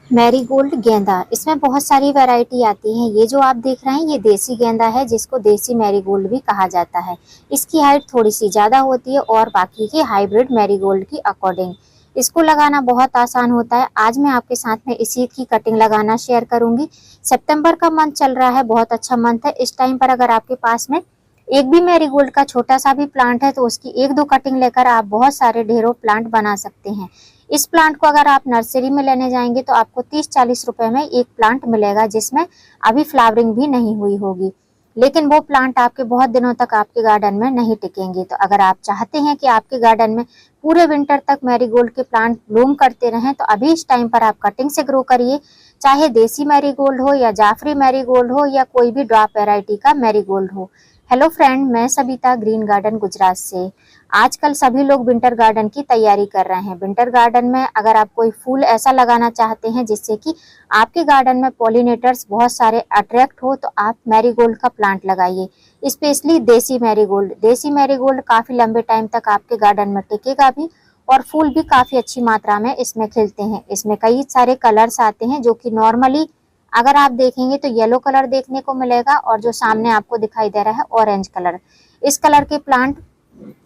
Marigold गेंदा, इसमें बहुत सारी वैरायटी आती है। ये जो आप देख रहे हैं ये देसी गेंदा है, जिसको देसी मैरीगोल्ड भी कहा जाता है। इसकी हाइट थोड़ी सी ज़्यादा होती है और बाकी के हाइब्रिड मैरीगोल्ड की अकॉर्डिंग। इसको लगाना बहुत आसान होता है। आज मैं आपके साथ में इसी की कटिंग लगाना शेयर करूंगी। सितंबर का मंथ चल रहा है, बहुत अच्छा मंथ है। इस टाइम पर अगर आपके पास में एक भी मैरीगोल्ड का छोटा सा भी प्लांट है तो उसकी एक दो कटिंग लेकर आप बहुत सारे ढेरों प्लांट बना सकते हैं। इस प्लांट को अगर आप नर्सरी में लेने जाएंगे तो आपको 30-40 रुपए में एक प्लांट मिलेगा, जिसमें अभी फ्लावरिंग भी नहीं हुई होगी। लेकिन वो प्लांट आपके बहुत दिनों तक आपके गार्डन में नहीं टिकेंगे। तो अगर आप चाहते हैं कि आपके गार्डन में पूरे विंटर तक मैरीगोल्ड के प्लांट ब्लूम करते रहें तो अभी इस टाइम पर आप कटिंग से ग्रो करिए। चाहे देसी मैरीगोल्ड हो या जाफरी मैरीगोल्ड हो या कोई भी ड्रॉप वैरायटी का मैरीगोल्ड हो। हेलो फ्रेंड, मैं सबिता ग्रीन गार्डन गुजरात से। आजकल सभी लोग विंटर गार्डन की तैयारी कर रहे हैं। विंटर गार्डन में अगर आप कोई फूल ऐसा लगाना चाहते हैं जिससे कि आपके गार्डन में पॉलिनेटर्स बहुत सारे अट्रैक्ट हो तो आप मैरीगोल्ड का प्लांट लगाइए। स्पेशली देसी मैरीगोल्ड। देसी मैरीगोल्ड काफी लंबे टाइम तक आपके गार्डन में टिकेगा भी और फूल भी काफी अच्छी मात्रा में इसमें खिलते हैं। इसमें कई सारे कलर्स आते हैं जो कि नॉर्मली अगर आप देखेंगे तो येलो कलर देखने को मिलेगा और जो सामने आपको दिखाई दे रहा है ऑरेंज कलर। इस कलर के प्लांट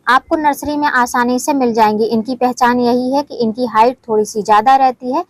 आपको नर्सरी में आसानी से मिल जाएंगी। इनकी पहचान यही है कि इनकी हाइट थोड़ी सी ज्यादा रहती है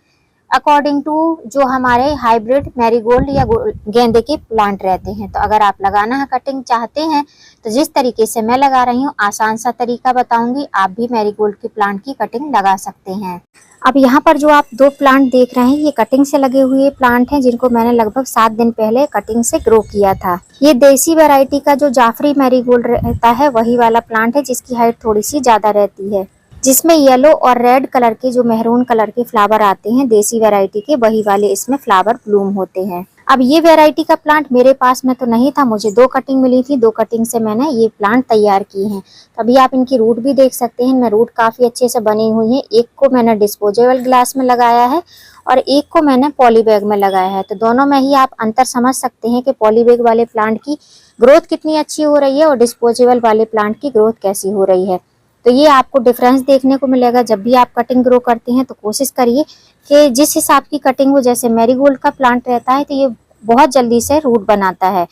अकॉर्डिंग टू जो हमारे हाइब्रिड मैरीगोल्ड या गेंदे के प्लांट रहते हैं। तो अगर आप लगाना है कटिंग चाहते हैं तो जिस तरीके से मैं लगा रही हूँ आसान सा तरीका बताऊंगी, आप भी मैरीगोल्ड के प्लांट की कटिंग लगा सकते हैं। अब यहाँ पर जो आप दो प्लांट देख रहे हैं ये कटिंग से लगे हुए प्लांट हैं, जिनको मैंने लगभग 7 दिन पहले कटिंग से ग्रो किया था। ये देसी वैरायटी का जो जाफरी मैरीगोल्ड रहता है वही वाला प्लांट है, जिसकी हाइट थोड़ी सी ज्यादा रहती है, जिसमें येलो और रेड कलर के जो मेहरून कलर के फ्लावर आते हैं देसी वैरायटी के, वही वाले इसमें फ्लावर ब्लूम होते हैं। अब ये वैरायटी का प्लांट मेरे पास में तो नहीं था, मुझे 2 कटिंग मिली थी। 2 कटिंग से मैंने ये प्लांट तैयार किए हैं। अभी आप इनकी रूट भी देख सकते हैं। इनमें रूट काफी अच्छे से बनी हुई है। एक को मैंने डिस्पोजेबल ग्लास में लगाया है और एक को मैंने पॉली बैग में लगाया है। तो दोनों में ही आप अंतर समझ सकते हैं कि पॉली बैग वाले प्लांट की ग्रोथ कितनी अच्छी हो रही है और डिस्पोजेबल वाले प्लांट की ग्रोथ कैसी हो रही है। तो ये आपको डिफरेंस देखने को मिलेगा। जब भी आप कटिंग ग्रो करते हैं तो कोशिश करिए कि जिस हिसाब की कटिंग हो, जैसे मैरीगोल्ड का प्लांट रहता है तो ये बहुत जल्दी से रूट बनाता है।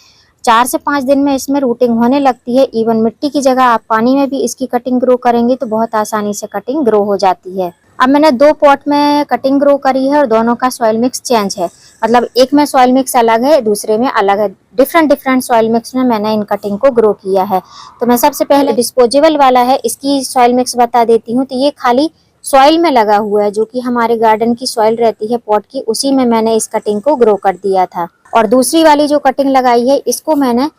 4 से 5 दिन में इसमें रूटिंग होने लगती है। इवन मिट्टी की जगह आप पानी में भी इसकी कटिंग ग्रो करेंगे तो बहुत आसानी से कटिंग ग्रो हो जाती है। अब मैंने 2 पॉट में कटिंग ग्रो करी है और दोनों का सॉइल मिक्स चेंज है। मतलब एक में सॉइल मिक्स अलग है, दूसरे में अलग है। डिफरेंट सॉइल मिक्स में मैंने इन कटिंग को ग्रो किया है। तो मैं सबसे पहले डिस्पोजेबल वाला है इसकी सॉइल मिक्स बता देती हूँ। तो ये खाली सॉइल में लगा हुआ है, जो कि हमारे गार्डन की सॉइल रहती है पॉट की, उसी में मैंने इस कटिंग को ग्रो कर दिया था। और दूसरी वाली जो कटिंग लगाई है इसको मैंने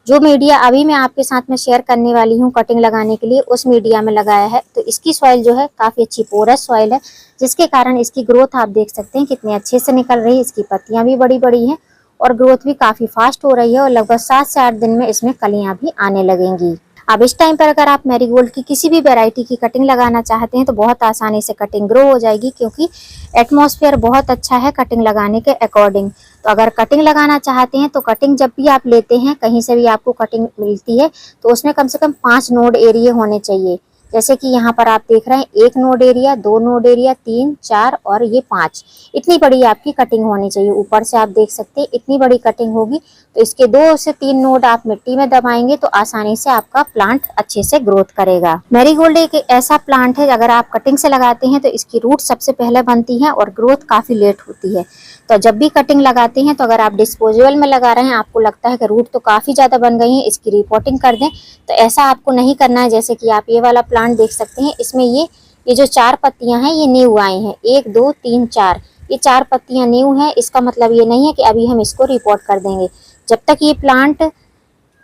जो मीडिया अभी मैं आपके साथ में शेयर करने वाली हूँ कटिंग लगाने के लिए, उस मीडिया में लगाया है। तो इसकी सॉइल जो है काफी अच्छी पोरस सॉइल है, जिसके कारण इसकी ग्रोथ आप देख सकते हैं कितने अच्छे से निकल रही है। इसकी पत्तियां भी बड़ी बड़ी हैं और ग्रोथ भी काफी फास्ट हो रही है और लगभग 7 से 8 दिन में इसमें कलियां भी आने लगेंगी। अब इस टाइम पर अगर आप मैरीगोल्ड की किसी भी वैरायटी की कटिंग लगाना चाहते हैं तो बहुत आसानी से कटिंग ग्रो हो जाएगी, क्योंकि एटमॉस्फेयर बहुत अच्छा है कटिंग लगाने के अकॉर्डिंग। तो अगर कटिंग लगाना चाहते हैं तो कटिंग जब भी आप लेते हैं, कहीं से भी आपको कटिंग मिलती है तो उसमें कम से कम 5 नोड एरिया होने चाहिए। जैसे कि यहाँ पर आप देख रहे हैं 1 नोड एरिया, 2 नोड एरिया, 3, 4 और ये 5। इतनी बड़ी आपकी कटिंग होनी चाहिए। ऊपर से आप देख सकते हैं इतनी बड़ी कटिंग होगी तो इसके 2 से 3 नोड आप मिट्टी में दबाएंगे तो आसानी से आपका प्लांट अच्छे से ग्रोथ करेगा। मैरीगोल्ड एक ऐसा प्लांट है अगर आप कटिंग से लगाते हैं तो इसकी रूट सबसे पहले बनती है और ग्रोथ काफी लेट होती है। तो जब भी कटिंग लगाते हैं तो अगर आप डिस्पोजेबल में लगा रहे हैं, आपको लगता है कि रूट तो काफी ज्यादा बन गई है, इसकी रिपोर्टिंग कर दें, तो ऐसा आपको नहीं करना है। जैसे कि आप ये वाला प्लांट देख सकते हैं, इसमें ये जो 4 पत्तियां हैं ये न्यू आई हैं। 1 2 3 4, ये 4 पत्तियां न्यू हैं। इसका मतलब ये नहीं है कि अभी हम इसको रिपोर्ट कर देंगे। जब तक ये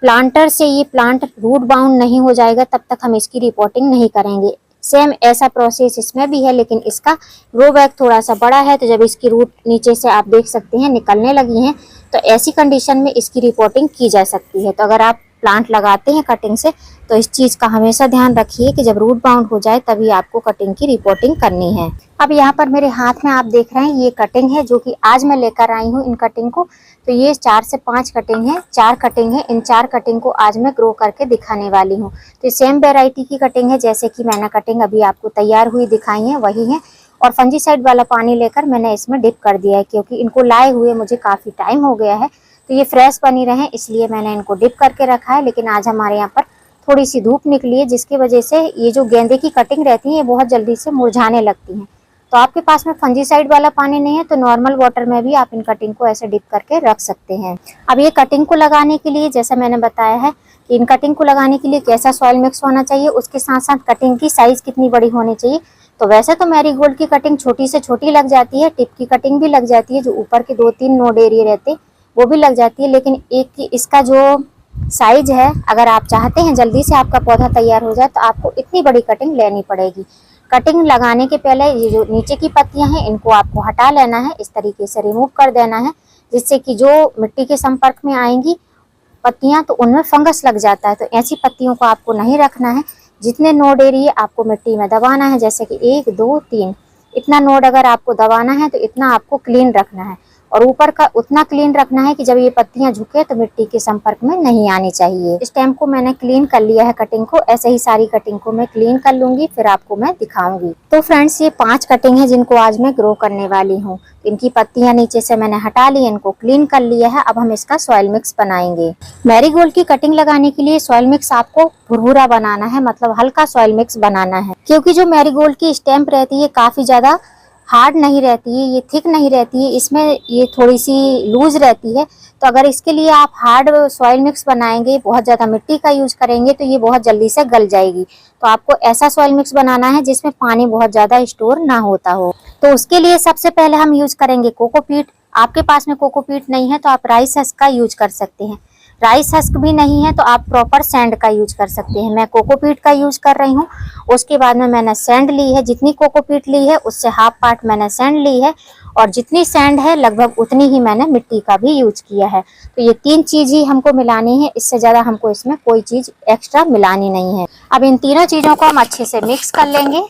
प्लांटर से ये प्लांट रूट बाउंड नहीं हो जाएगा तब तक हम इसकी रिपोर्टिंग नहीं करेंगे। सेम ऐसा प्रोसेस इसमें भी है, लेकिन इसका ग्रो बैग थोड़ा सा बड़ा है। तो जब इसकी रूट नीचे से आप देख सकते हैं निकलने लगी हैं तो ऐसी कंडीशन में इसकी रिपोर्टिंग की जा सकती है। तो अगर आप प्लांट लगाते हैं कटिंग से तो इस चीज का हमेशा ध्यान रखिए कि जब रूट बाउंड हो जाए तभी आपको कटिंग की रिपोर्टिंग करनी है। अब यहाँ पर मेरे हाथ में आप देख रहे हैं ये कटिंग है जो कि आज मैं लेकर आई हूँ इन कटिंग को। तो ये 4 से 5 कटिंग है, 4 कटिंग है। इन 4 कटिंग को आज मैं ग्रो करके दिखाने वाली हूँ। तो सेम वेराइटी की कटिंग है जैसे कि मैंने कटिंग अभी आपको तैयार हुई दिखाई है वही है। और फंजीसाइड वाला पानी लेकर मैंने इसमें डिप कर दिया है, क्योंकि इनको लाए हुए मुझे काफ़ी टाइम हो गया है, तो ये फ्रेश बनी रहे इसलिए मैंने इनको डिप करके रखा है। लेकिन आज हमारे यहाँ पर थोड़ी सी धूप निकली है, जिसकी वजह से ये जो गेंदे की कटिंग रहती है ये बहुत जल्दी से मुरझाने लगती हैं। तो आपके पास में फंजीसाइड वाला पानी नहीं है तो नॉर्मल वाटर में भी आप इन कटिंग को ऐसे डिप करके रख सकते हैं। अब ये कटिंग को लगाने के लिए, जैसा मैंने बताया है कि इन कटिंग को लगाने के लिए कैसा सॉइल मिक्स होना चाहिए, उसके साथ साथ कटिंग की साइज कितनी बड़ी होनी चाहिए। तो वैसे तो मैरीगोल्ड की कटिंग छोटी से छोटी लग जाती है, टिप की कटिंग भी लग जाती है, जो ऊपर के 2-3 नोड एरिया रहते वो भी लग जाती है। लेकिन एक इसका जो साइज है, अगर आप चाहते हैं जल्दी से आपका पौधा तैयार हो जाए तो आपको इतनी बड़ी कटिंग लेनी पड़ेगी। कटिंग लगाने के पहले ये जो नीचे की पत्तियां हैं इनको आपको हटा लेना है, इस तरीके से रिमूव कर देना है, जिससे कि जो मिट्टी के संपर्क में आएंगी पत्तियां तो उनमें फंगस लग जाता है। तो ऐसी पत्तियों को आपको नहीं रखना है। जितने नोड एरिया आपको मिट्टी में दबाना है, जैसे कि 1 2 3 इतना नोड अगर आपको दबाना है तो इतना आपको क्लीन रखना है, और ऊपर का उतना क्लीन रखना है कि जब ये पत्तियां झुके तो मिट्टी के संपर्क में नहीं आनी चाहिए। इस टाइम को मैंने क्लीन कर लिया है कटिंग को, ऐसे ही सारी कटिंग को मैं क्लीन कर लूंगी, फिर आपको मैं दिखाऊंगी। तो फ्रेंड्स, ये 5 कटिंग है जिनको आज मैं ग्रो करने वाली हूँ। इनकी पत्तियां नीचे से मैंने हटा ली, इनको क्लीन कर लिया है। अब हम इसका सॉइल मिक्स बनाएंगे। मैरीगोल्ड की कटिंग लगाने के लिए सॉइल मिक्स आपको भुरभुरा बनाना है, मतलब हल्का सॉइल मिक्स बनाना है, क्योंकि जो मैरीगोल्ड की स्टेम रहती है काफी ज्यादा हार्ड नहीं रहती है, ये थिक नहीं रहती है, इसमें ये थोड़ी सी लूज रहती है। तो अगर इसके लिए आप हार्ड सॉइल मिक्स बनाएंगे, बहुत ज़्यादा मिट्टी का यूज करेंगे तो ये बहुत जल्दी से गल जाएगी। तो आपको ऐसा सॉइल मिक्स बनाना है जिसमें पानी बहुत ज़्यादा स्टोर ना होता हो। तो उसके लिए सबसे पहले हम यूज करेंगे कोकोपीट। आपके पास में कोकोपीट नहीं है तो आप राइस हस्क का यूज कर सकते हैं। राइस हस्क भी नहीं है तो आप प्रॉपर सैंड का यूज कर सकते हैं। मैं कोकोपीट का यूज कर रही हूँ। उसके बाद में मैंने सैंड ली है, जितनी कोकोपीट ली है उससे हाफ पार्ट मैंने सैंड ली है, और जितनी सैंड है लगभग उतनी ही मैंने मिट्टी का भी यूज किया है। तो ये 3 चीज ही हमको मिलानी है, इससे ज्यादा हमको इसमें कोई चीज एक्स्ट्रा मिलानी नहीं है। अब इन तीनों चीजों को हम अच्छे से मिक्स कर लेंगे।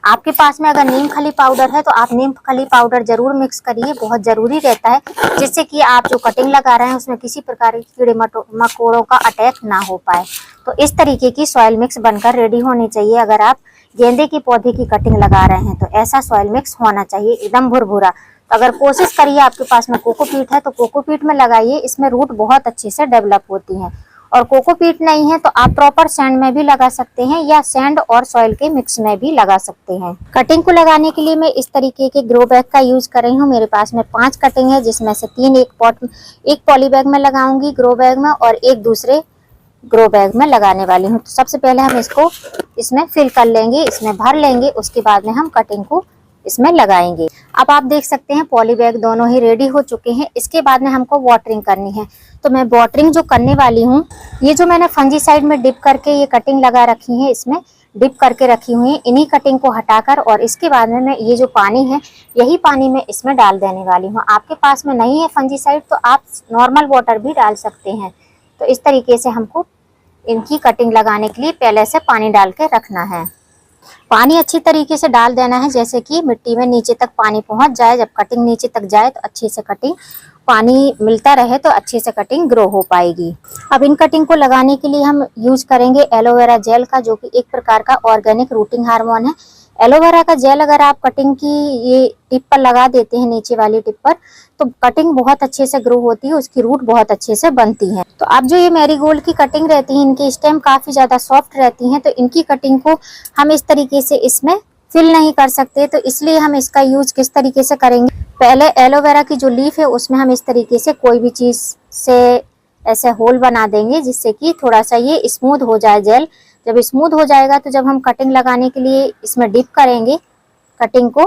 आपके पास में अगर नीम खली पाउडर है तो आप नीम खली पाउडर जरूर मिक्स करिए, बहुत जरूरी रहता है, जिससे कि आप जो कटिंग लगा रहे हैं उसमें किसी प्रकार के कीड़े मकोड़ों का अटैक ना हो पाए। तो इस तरीके की सॉइल मिक्स बनकर रेडी होनी चाहिए। अगर आप गेंदे के पौधे की कटिंग लगा रहे हैं तो ऐसा सॉइल मिक्स होना चाहिए, एकदम भुरभुरा। तो अगर कोशिश करिए, आपके पास में कोकोपीट है तो कोकोपीट में लगाइए, इसमें रूट बहुत अच्छे से डेवलप होती हैं। और कोकोपीट नहीं है तो आप प्रॉपर सैंड में भी लगा सकते हैं, या सैंड और सॉइल के मिक्स में भी लगा सकते हैं। कटिंग को लगाने के लिए मैं इस तरीके के ग्रो बैग का यूज कर रही हूँ। मेरे पास में 5 कटिंग है, जिसमें से 3 एक पॉली बैग में लगाऊंगी ग्रो बैग में, और एक दूसरे ग्रो बैग में लगाने वाली हूँ। तो सबसे पहले हम इसको इसमें फिल कर लेंगे, इसमें भर लेंगे, उसके बाद में हम कटिंग को इसमें लगाएंगे। अब आप देख सकते हैं पॉली बैग दोनों ही रेडी हो चुके हैं। इसके बाद में हमको वाटरिंग करनी है। तो मैं वाटरिंग जो करने वाली हूँ, ये जो मैंने फंजीसाइड में डिप करके ये कटिंग लगा रखी है, इसमें डिप करके रखी हुई है, इन्हीं कटिंग को हटाकर और इसके बाद में मैं ये जो पानी है यही पानी मैं इसमें डाल देने वाली हूँ। आपके पास में नहीं है फंजीसाइड तो आप नॉर्मल वाटर भी डाल सकते हैं। तो इस तरीके से हमको इनकी कटिंग लगाने के लिए पहले से पानी डाल के रखना है। पानी अच्छी तरीके से डाल देना है, जैसे कि मिट्टी में नीचे तक पानी पहुंच जाए। जब कटिंग नीचे तक जाए तो अच्छे से कटिंग, पानी मिलता रहे तो अच्छे से कटिंग ग्रो हो पाएगी। अब इन कटिंग को लगाने के लिए हम यूज करेंगे एलोवेरा जेल का, जो कि एक प्रकार का ऑर्गेनिक रूटिंग हार्मोन है। एलोवेरा का जेल अगर आप कटिंग की ये टिप पर लगा देते हैं, नीचे वाली टिप पर, तो कटिंग बहुत अच्छे से ग्रो होती है, उसकी रूट बहुत अच्छे से बनती है। तो अब जो ये मैरीगोल्ड की कटिंग रहती है, इनकी स्टेम काफी ज्यादा सॉफ्ट रहती हैं, तो इनकी कटिंग को हम इस तरीके से इसमें फिल नहीं कर सकते। तो इसलिए हम इसका यूज किस तरीके से करेंगे, पहले एलोवेरा की जो लीफ है उसमें हम इस तरीके से कोई भी चीज से ऐसे होल बना देंगे, जिससे कि थोड़ा सा ये स्मूथ हो जाए जेल। जब स्मूथ हो जाएगा तो जब हम कटिंग लगाने के लिए इसमें डिप करेंगे कटिंग को,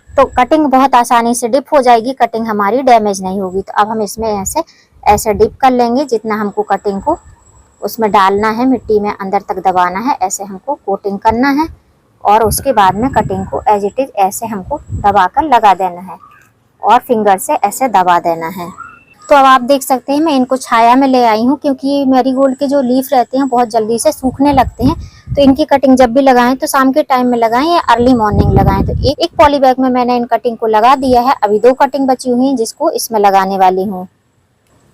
तो कटिंग बहुत आसानी से डिप हो जाएगी, कटिंग हमारी डैमेज नहीं होगी। तो अब हम इसमें ऐसे डिप कर लेंगे, जितना हमको कटिंग को उसमें डालना है, मिट्टी में अंदर तक दबाना है, ऐसे हमको कोटिंग करना है। और उसके बाद में कटिंग को एज इट इज ऐसे हमको दबाकर लगा देना है और फिंगर से ऐसे दबा देना है। तो अब आप देख सकते हैं मैं इनको छाया में ले आई हूँ, क्योंकि ये मैरीगोल्ड के जो लीफ रहते हैं बहुत जल्दी से सूखने लगते हैं। तो इनकी कटिंग जब भी लगाएं तो शाम के टाइम में लगाएं या अर्ली मॉर्निंग लगाएं। तो एक पॉली बैग में मैंने इन कटिंग को लगा दिया है। अभी 2 कटिंग बची हुई हैं जिसको इसमें लगाने वाली हूँ।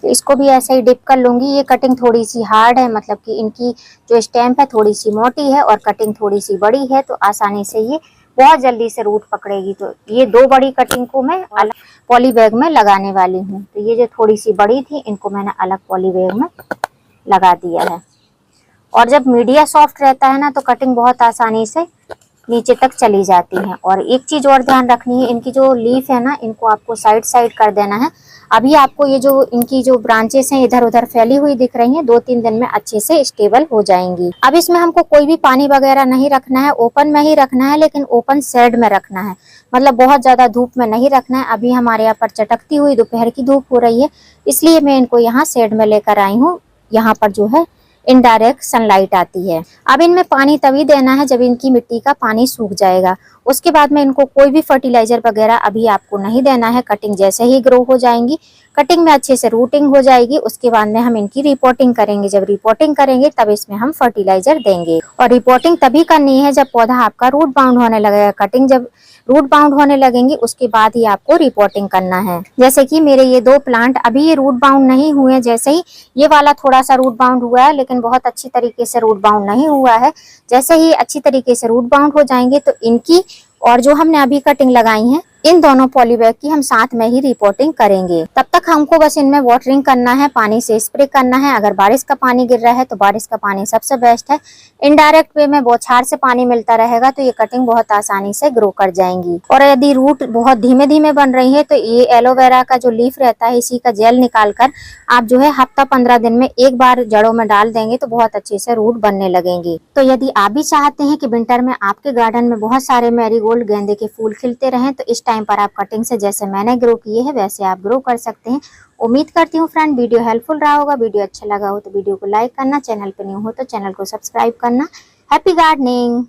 तो इसको भी ऐसे ही डिप कर लूंगी। ये कटिंग थोड़ी सी हार्ड है, मतलब कि इनकी जो स्टेम है थोड़ी सी मोटी है और कटिंग थोड़ी सी बड़ी है, तो आसानी से ये बहुत जल्दी से रूट पकड़ेगी। तो ये 2 बड़ी कटिंग को मैं अलग पॉली बैग में लगाने वाली हूँ। तो ये जो थोड़ी सी बड़ी थी इनको मैंने अलग पॉली बैग में लगा दिया है। और जब मीडिया सॉफ्ट रहता है ना तो कटिंग बहुत आसानी से नीचे तक चली जाती है। और एक चीज और ध्यान रखनी है, इनकी जो लीफ है ना इनको आपको साइड साइड कर देना है। अभी आपको ये जो इनकी जो ब्रांचेस हैं इधर उधर फैली हुई दिख रही हैं, 2-3 दिन में अच्छे से स्टेबल हो जाएंगी। अब इसमें हमको कोई भी पानी वगैरह नहीं रखना है, ओपन में ही रखना है, लेकिन ओपन शेड में रखना है, मतलब बहुत ज्यादा धूप में नहीं रखना है। अभी हमारे यहाँ पर चटकती हुई दोपहर की धूप हो रही है, इसलिए मैं इनको यहाँ शेड में लेकर आई हूँ। यहाँ पर जो है इनडायरेक्ट सनलाइट आती है। अब इनमें पानी तभी देना है जब इनकी मिट्टी का पानी सूख जाएगा। उसके बाद में इनको कोई भी फर्टिलाइजर वगैरह अभी आपको नहीं देना है। कटिंग जैसे ही ग्रो हो जाएंगी, कटिंग में अच्छे से रूटिंग हो जाएगी, उसके बाद में हम इनकी रिपोर्टिंग करेंगे। जब रिपोर्टिंग करेंगे तब इसमें हम फर्टिलाइजर देंगे। और रिपोर्टिंग तभी करनी है जब पौधा आपका रूट बाउंड होने लगेगा। कटिंग जब रूट बाउंड होने लगेंगी उसके बाद ही आपको रिपोर्टिंग करना है। जैसे कि मेरे ये 2 प्लांट अभी ये रूट बाउंड नहीं हुए, जैसे ही ये वाला थोड़ा सा रूट बाउंड हुआ है लेकिन बहुत अच्छी तरीके से रूट बाउंड नहीं हुआ है। जैसे ही अच्छी तरीके से रूट बाउंड हो जाएंगे तो इनकी और जो हमने अभी कटिंग लगाई है इन दोनों पॉलीबैग की हम साथ में ही रिपोर्टिंग करेंगे। तब तक हमको बस इनमें वाटरिंग करना है, पानी से स्प्रे करना है। अगर बारिश का पानी गिर रहा है तो बारिश का पानी सबसे बेस्ट है। इनडायरेक्ट वे में बौछार से पानी मिलता रहेगा तो ये कटिंग बहुत आसानी से ग्रो कर जाएंगी। और यदि रूट बहुत धीमे धीमे बन रही है तो ये एलोवेरा का जो लीफ रहता है इसी का जेल निकाल कर आप जो है हफ्ता 15 दिन में एक बार जड़ों में डाल देंगे तो बहुत अच्छे से रूट बनने लगेंगे। तो यदि आप भी चाहते हैं कि विंटर में आपके गार्डन में बहुत सारे मैरीगोल्ड गेंदे के फूल खिलते रहें तो इस टाइम पर आप कटिंग से जैसे मैंने ग्रो किए हैं वैसे आप ग्रो कर सकते हैं। उम्मीद करती हूँ फ्रेंड वीडियो हेल्पफुल रहा होगा। वीडियो अच्छा लगा हो तो वीडियो को लाइक करना, चैनल पर न्यू हो तो चैनल को सब्सक्राइब करना। Happy gardening.